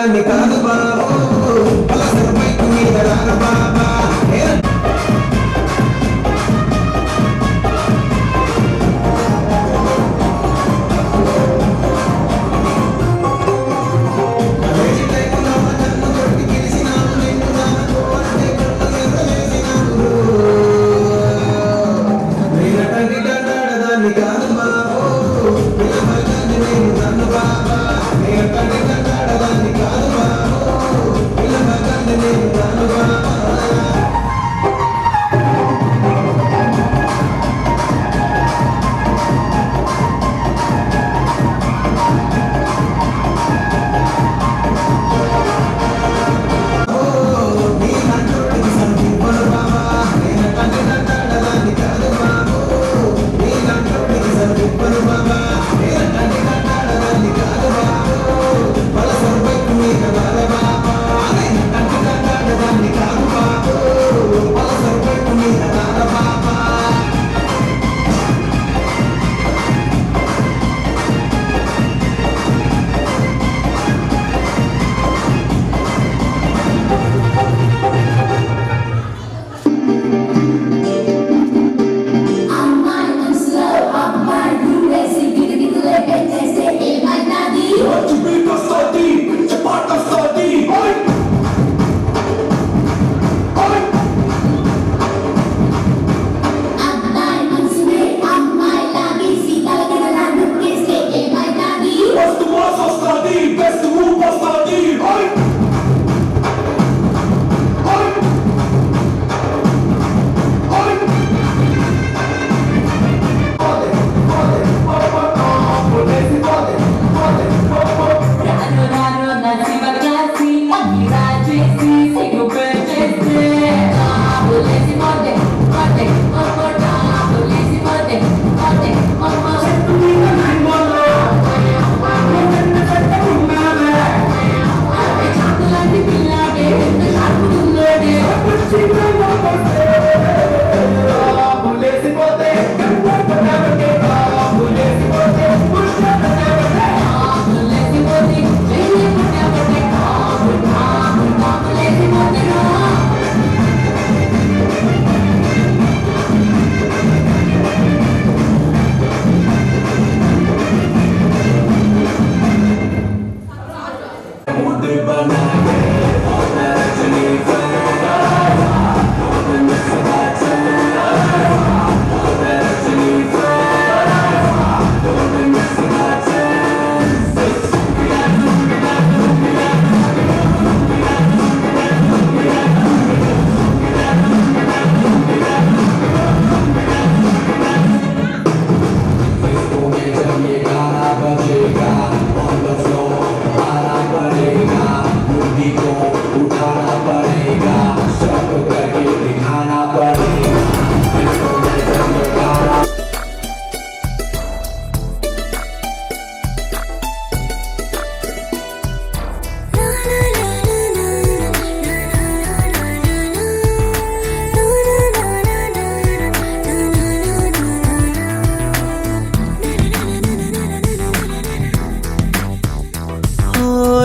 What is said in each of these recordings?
దాన్ని కాదు బాబు పలసర బైక్ మీద రాను బాబా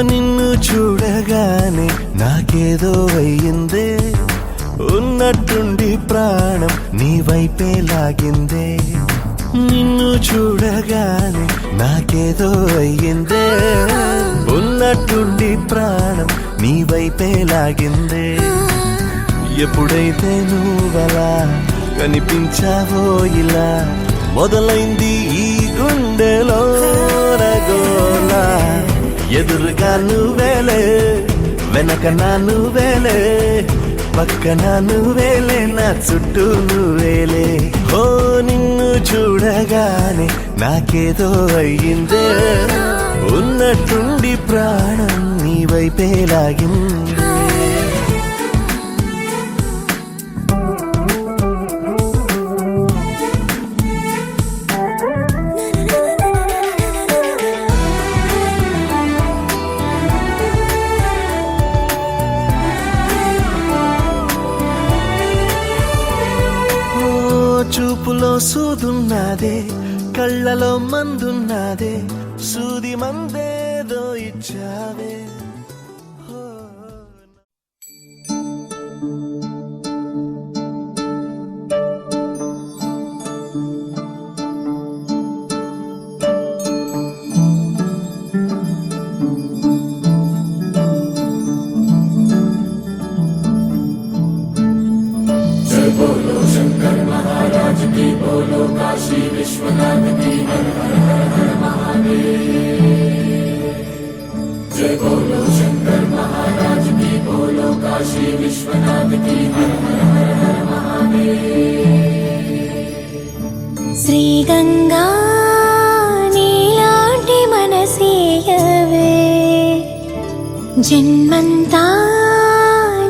నిన్ను చూడగానే నాకేదో అయ్యిందే ఉన్నట్టుండి ప్రాణం నీ వైపే లాగిందే నిన్ను చూడగానే నాకేదో అయ్యిందే ఉన్నట్టుండి ప్రాణం నీ వైపే లాగిందే ఎప్పుడైతే నువ్వలా కనిపించావో ఇలా మొదలైంది ఈ గుండెలో రగోలా ఎదురుగా నువ్వేలే వెనక నా నువ్వేలే పక్కన నువ్వేలే నా చుట్టూ నువ్వేలే ఓ నిన్ను చూడగానే నాకేదో అయ్యిందే ఉన్నట్టుండి ప్రాణం నీ వైపే లాగిందే చూపులో సూదున్నదే కళ్ళలో మందున్నదే సూది మందేదో ఇచ్చావే శ్రీ గంగా నీలాంటి మనసేయవే జన్మంతా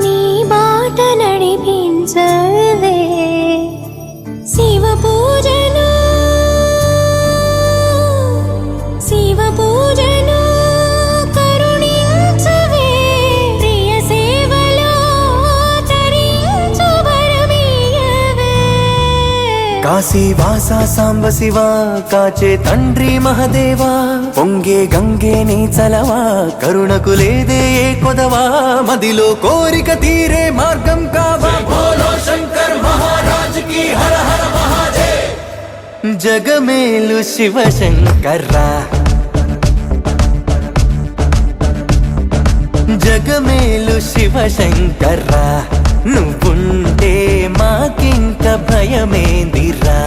నీ బాట నడిపించవే శివ పూజను కరుణించవే ప్రియ సేవలో తరించు వరమీయవే కాశీ వాస సాంబ శివ కాచే తండ్రి మహదేవా పొంగే గంగే నీ చలవా కరుణకు లేదే ఏ కొదవా మదిలో కోరిక తీరే మార్గం కావా బోలో శంకర్ మహారాజ్ కి హర హర మహాదేవ్ జగమేలు శివ శంకర్రా జగమేలు శివ శంకర్రా నువ్వుంటే మాకింక భయమేందిరా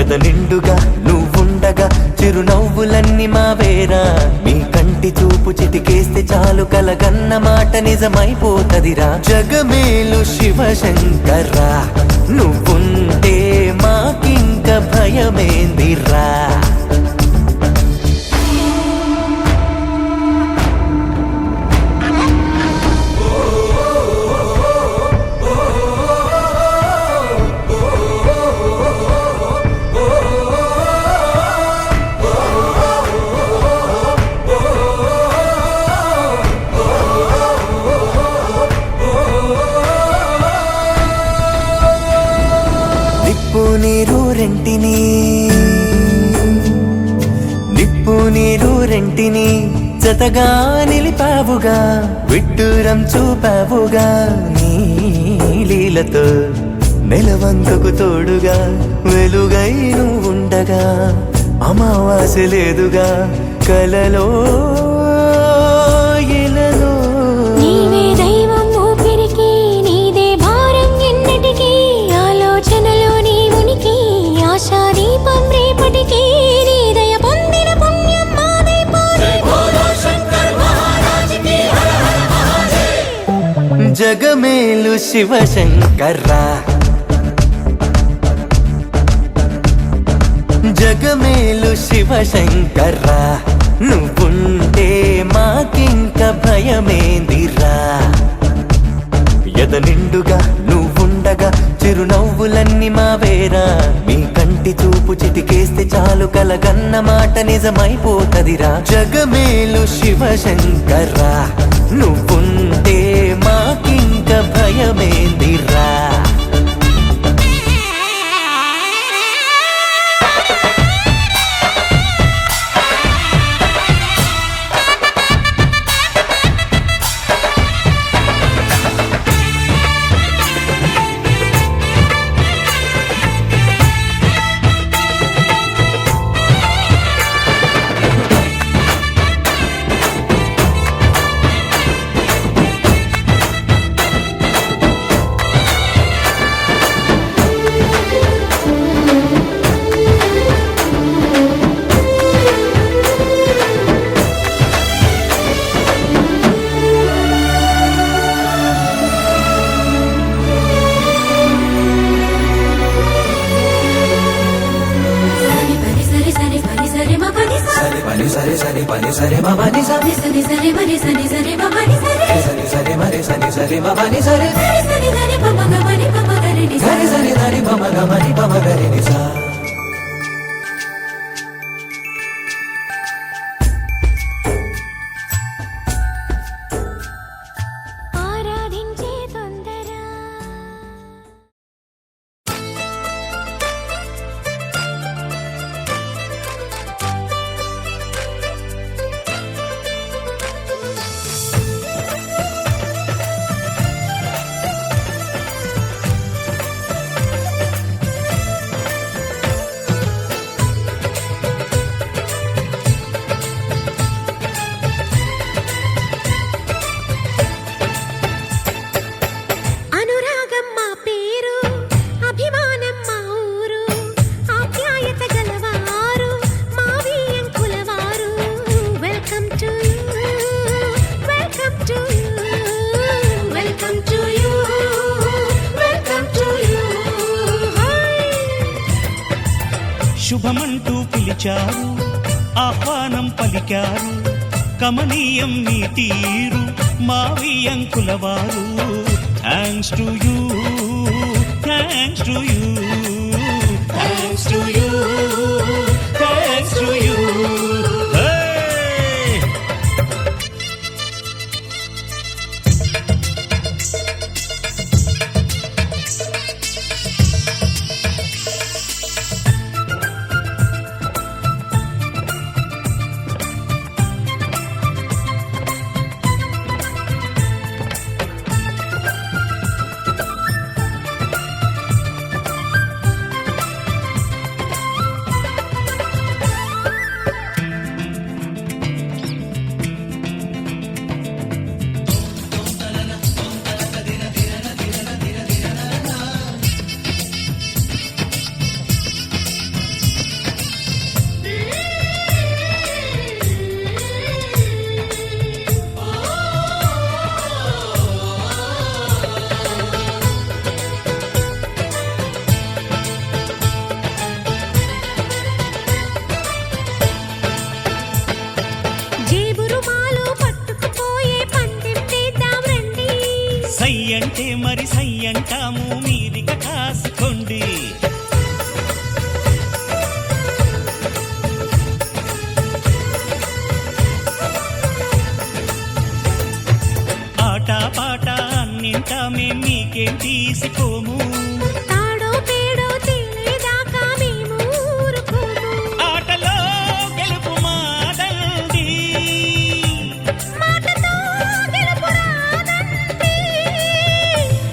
ఎద నిండుగా నువ్వుండగా చిరునవ్వులన్నీ మావేరా నీ కంటి చూపు చిటికేస్తే చాలు కలగన్న మాట నిజమైపోతదిరా జగమేలు శివ శంకర్రా నువ్వుంటే మాకింక భయమేందిరా నిప్పు నీరు రెంటిని జతగా నిలిపావుగా విడ్డూరం చూపావుగా నీ లీలతో నెలవంకకు తోడుగా వెలుగై నువ్వుండగా అమావాస్య లేదుగా కలలో ఇలలో నీవే దైవం ఊపిరికి నీదే భారం ఎన్నటికీ ఆలోచనలో నీ ఉనికి ఆశా దీపం రేపటికి నీ దయ పొందిన పుణ్యం మాదే జగమేలు శివ శంకర్రా జగమేలు శివ శంకర్రా నువ్వుంటే మాకింక భయమేందిరా ఎద నిండుగా నువ్వుండగా చిరునవ్వులన్నీ మావేరా నీ కంటి చూపు చిటికేస్తే చాలు కలగన్న మాట నిజమైపోతదిరా జగమేలు శివ శంకర్రా నువ్వుంటే మాకింక భయమేందిరా ఆరాధించే తొందర శుభమంటూ పిలిచారు, ఆహ్వానం పలికారు, కమనీయం మీ తీరు మా వియంకులవారు. Thanks to you, thanks to you, thanks to you, thanks to you. సై అంటే మరి సై అంటాము, మీరిక కాసుకోండి. ఆట పాట అన్నింటా మేం మీకేం తీసిపోము, తాడో పేడో తెలియదాకా మేము ఊరుకోము. ఆటలో గెలుపు మాదండి, మాటతో గెలుపు రాదండి.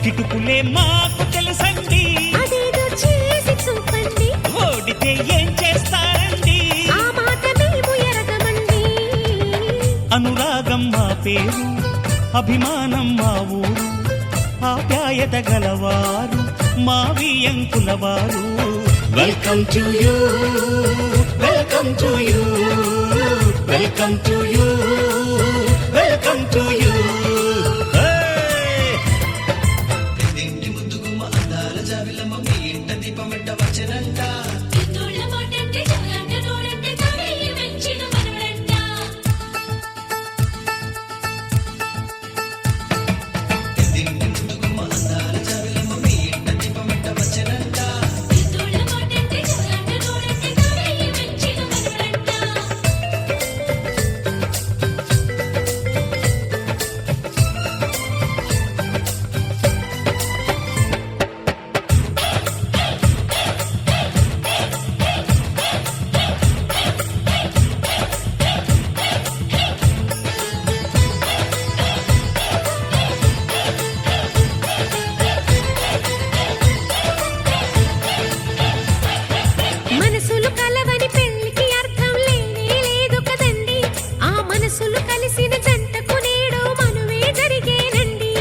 కిటుకులే మాకు తెలుసండి, అదేదో చేసి చూపండి, ఓడితే ఏం చేస్తారండి. ఆ మాట మేము ఎరగమండి. అనురాగం మా పేరు, అభిమానం మా ఊరు, ఆప్యాయత గలవారు మా వియంకులవారు. Welcome to you, welcome to you, welcome to you, welcome to you. ఇంటి ముద్దుగుమ్మ అందాల జాబిలమ్మ మీ ఇంట దీపం వెంట వచ్చనంట. తోళ్ళ మాటంటే చాలంట నోడంటే తాడయ్య వెంచిన మనవడంట. ఇంటి ముద్దుగుమ్మ అందాల జాబిలమ్మ మీ ఇంట దీపం వెంట వచ్చనంట. తోళ్ళ మాటంటే చాలంట నోడంటే తాడయ్య వెంచిన మనవడంట. మనసులు కలవని పెళ్లికి అర్థం లేనే లేదు కదండి. ఆ మనసులు కలిసిన జంటకు నేడు మనువే జరిగేనండి.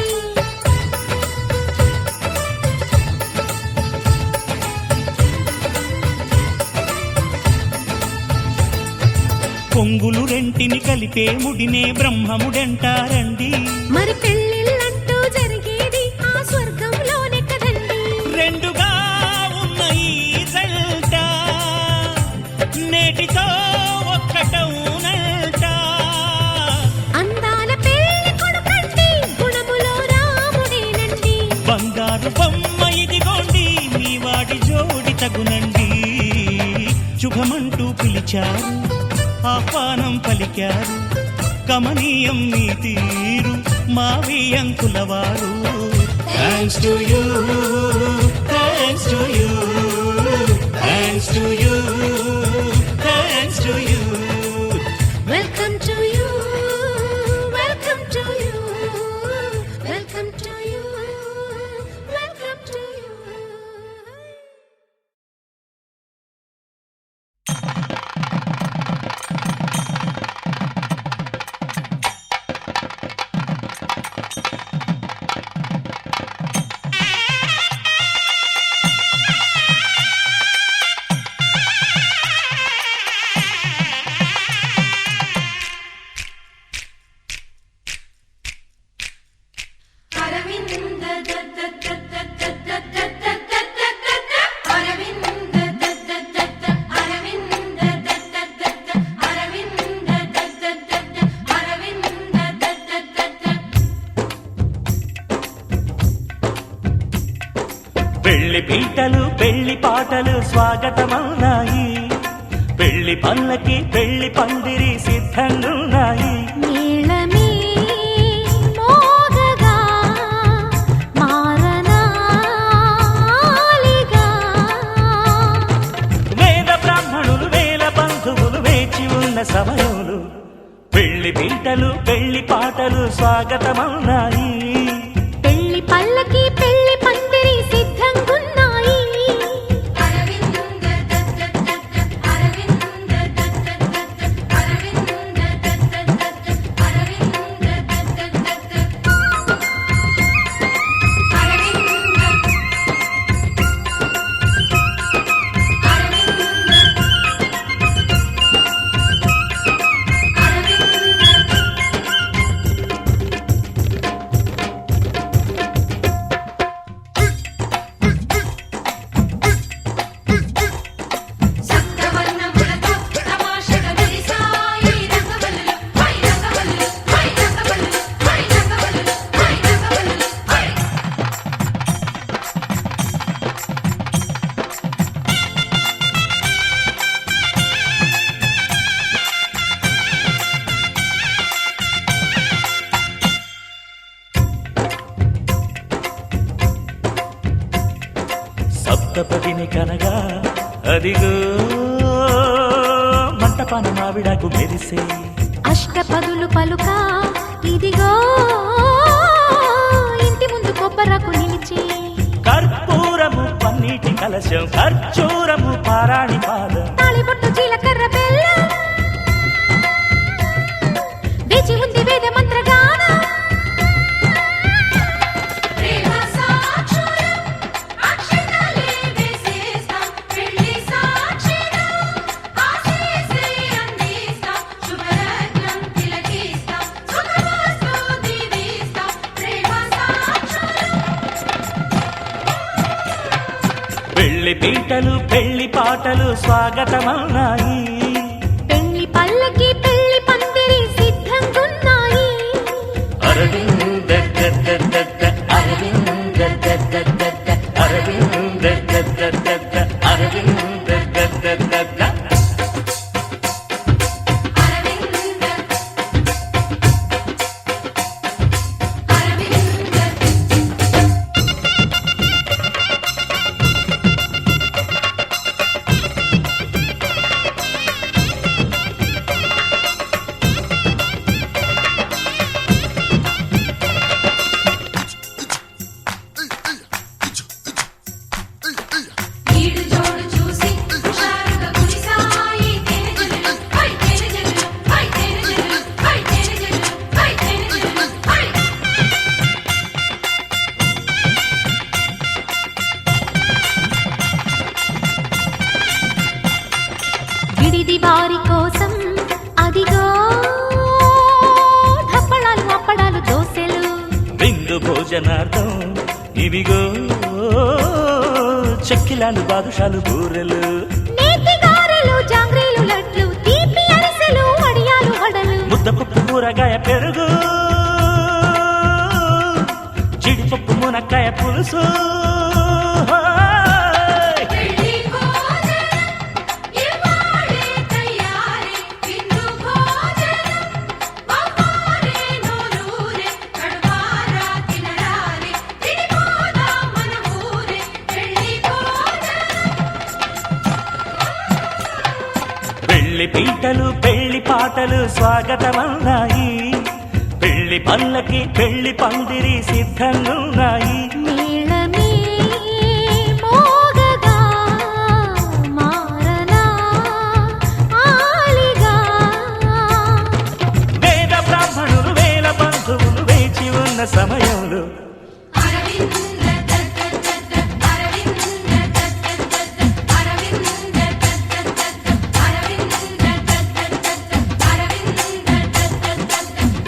కొంగులు రెంటిని కలిపే ముడినే బ్రహ్మముడంటారండి. మరి పెళ్ళిళ్ళంటూ జరిగేది ఆ స్వర్గంలోనే కదండి. రెండుగా ఉన్న ఈ జంట నేటితో ఒక్కటవునంట. అందాల పెళ్లి కొడుకండి, గుణములో రాముడేనండి. బంగారు బొమ్మ ఇదిగోండి, మీ వాడి జోడి తగునండి. శుభమంటూ పిలిచారు, ఆహ్వానం పలికారు, కమనీయం మీ తీరు మా వియంకులవారు. Thanks to you, thanks to you, thanks to you, thanks to you. Welcome to you, welcome to you, welcome to you, welcome to you. పెళ్లి పీటలు పెళ్లి పాటలు స్వాగతమవునాయి, పెళ్లి పల్లకి పెళ్లి పందిరి సిద్ధంగున్నాయి. మేళమే మోగగా మారనాలిగా, వేద బ్రాహ్మణులు వేల బంధువులు వేచి ఉన్న సమయంలో పెళ్లి పీటలు పెళ్లి పాటలు స్వాగతమవునాయి. పెళ్లి పల్లకి పెళ్లి పందిరి సిద్ధంగున్నాయి. సప్తపదిని కనగా అదిగో మంటపాన మావిడకు మెరిసే, అష్టపదులు పలుక ఇదిగో ఇంటి ముందు కొబ్బరకు నిలిచి, కర్పూరము పన్నీటి కలశం ఖర్చూరము పారాణి పాదం, తాళిబొట్టు జీలకర్ర బెల్లం వేచి ఉంది వేద మంత్రగానం. పెళ్లి పీటలు పెళ్లి పాటలు స్వాగతమవునాయి. పెళ్లి పల్లకి పెళ్లి పందిరి సిద్ధంగున్నాయి. అరవింద దద్ద అరవింద దద్ద అరవింద దద్ద అరవింద దద్ద. ఈడు జోడు చూసి హుషారుగా కురిసాయి తేనెజల్లులు, హై తేనెజల్లులు, హై తేనెజల్లులు, హై తేనెజల్లులు, హై తేనెజల్లులు, హై. విడిది వారి కోసం అదిగో ధప్పడాలు అప్పడాలు దోసెలు, విందు భోజనార్థం ఇవిగో చెక్కిలాలు బాదుషాలు బూరెలు, నేతి గారెలు జాంగ్రీలు లడ్లు తీపి అరిసెలు వడియాలు వడలు, ముద్దపప్పు కూరగాయ పెరుగు జీడిపప్పు మునక్కాయ పులుసు. పెళ్లి భోజనం ఇవాళే తయారీ, విందు భోజనం అమ్మారే నోరూరే, కడుపారా తినరారే, తినిపోదాం మన ఊరే. పెళ్లి భోజనం పెళ్లి పీటలు పెళ్లి పాటలు స్వాగతమవునాయి, పెళ్లి పల్లకి పెళ్లి పందిరి సిద్ధంగున్నాయి. మేళమే మోగగా మారనాలిగా, వేద బ్రాహ్మణులు వేల బంధువులు వేచి ఉన్న సమయంలో అరవింద దద్ద దద్ద అరవింద దద్ద దద్ద అరవింద దద్ద దద్ద అరవింద దద్ద దద్ద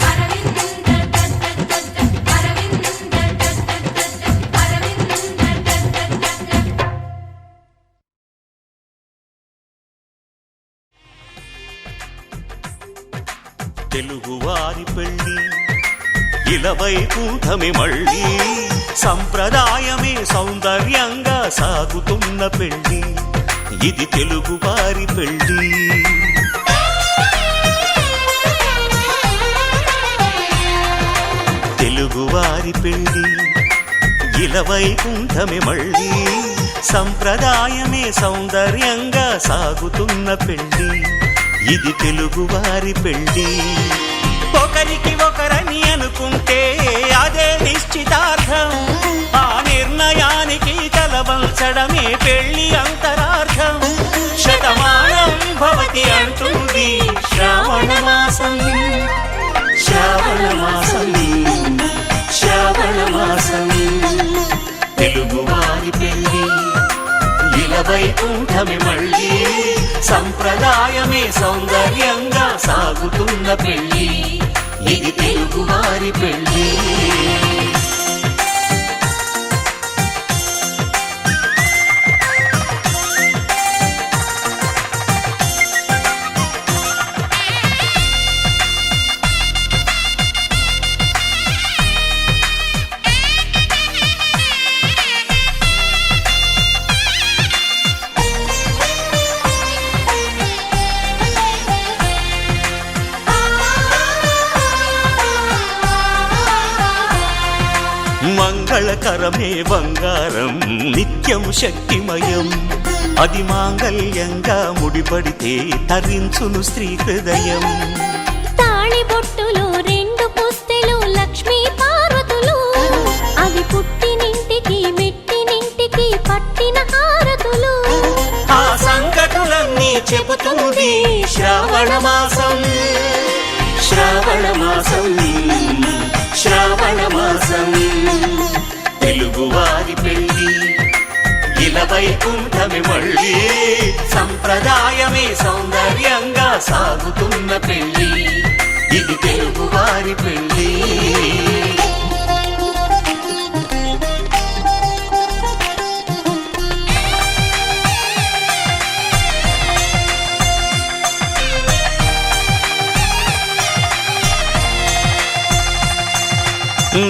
అరవింద దద్ద దద్ద అరవింద దద్ద దద్ద అరవింద దద్ద దద్ద. తెలుగువారి పెళ్ళి ఇలవై కూటమి మళ్ళీ సంప్రదాయమే సౌందర్యంగా సాగుతున్న పెళ్లి, ఇది తెలుగు వారి పెళ్లి. తెలుగువారి పెళ్లి ఇలవైకుంఠమే మళ్ళీ, సంప్రదాయమే సౌందర్యంగా సాగుతున్న పెళ్లి, ఇది తెలుగువారి పెళ్లి. ఒకరికి ఒకరని అనుకుంటే అదే నిశ్చితార్థం, ఆ నిర్ణయానికి తలవంచడమే పెళ్లి అంతరార్థం. శతమానం భవతి అంటుంది శ్రావణ మాసం, శ్రావణ మాసం, శ్రావణ మాసం. తెలుగువారి పెళ్లి ఇలవైకుంఠమే మళ్ళీ, సంప్రదాయమే సౌందర్యంగా సాగుతున్న పెళ్లి, ఇది తెలుగువారి పెళ్లి. మంగళకరమే బంగారం నిత్యం శక్తిమయం, అది మాంగళ్యంగా ముడిపడితే తరించును స్త్రీ హృదయం. తాళి బొట్టులో రెండు పుస్తెలు లక్ష్మీ పార్వతులు, అవి పుట్టినింటికి మెట్టినింటికి పట్టిన హారతులు. ఆ సంగతులన్నీ చెబుతుంది శ్రావణ మాసం, శ్రావణ మాసం, శ్రావణ మాసం. తెలుగువారి పెళ్లి ఇలవైకుంఠమే మళ్ళీ, సంప్రదాయమే సౌందర్యంగా సాగుతున్న పెళ్లి, ఇది తెలుగువారి పెళ్లి.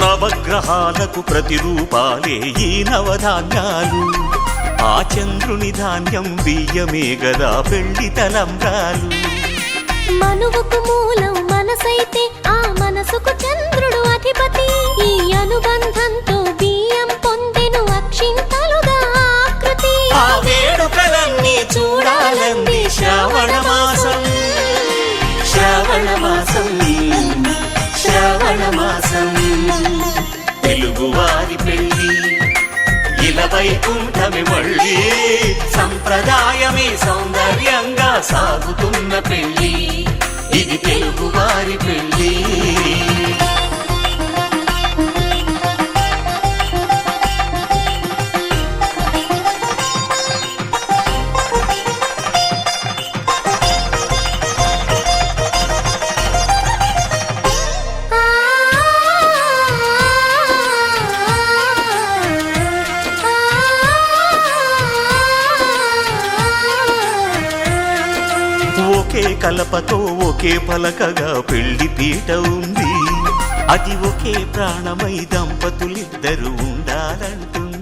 నవగ్రహాలకు ప్రతిరూపాలే ఈ నవధాన్యాలు, ఆ చంద్రుని ధాన్యం బియ్యమే గదా పెళ్లి తలంబ్రాలు. మనువుకు మూలం మనసైతే ఆ మనసుకు చంద్రుడు అధిపతి, ఈ అనుబంధంతో బియ్యం పొందెను అక్షింతలుగా ఆకృతి. ఆ వేడుకలన్నీ చూడాలంది శ్రావణ మాసం, శ్రావణ మాసం, శ్రావణ మాసం. తెలుగువారి పెళ్లి ఇలవైకుంఠమే మళ్ళీ, సంప్రదాయమే సౌందర్యంగా సాగుతున్న పెళ్లి, ఇది తెలుగువారి పెళ్లి. ఒకే కలపతో ఒకే పలకగా పెళ్లి పీట ఉంది, అది ఒకే ప్రాణమై దంపతులిద్దరూ ఉండాలంటుంది.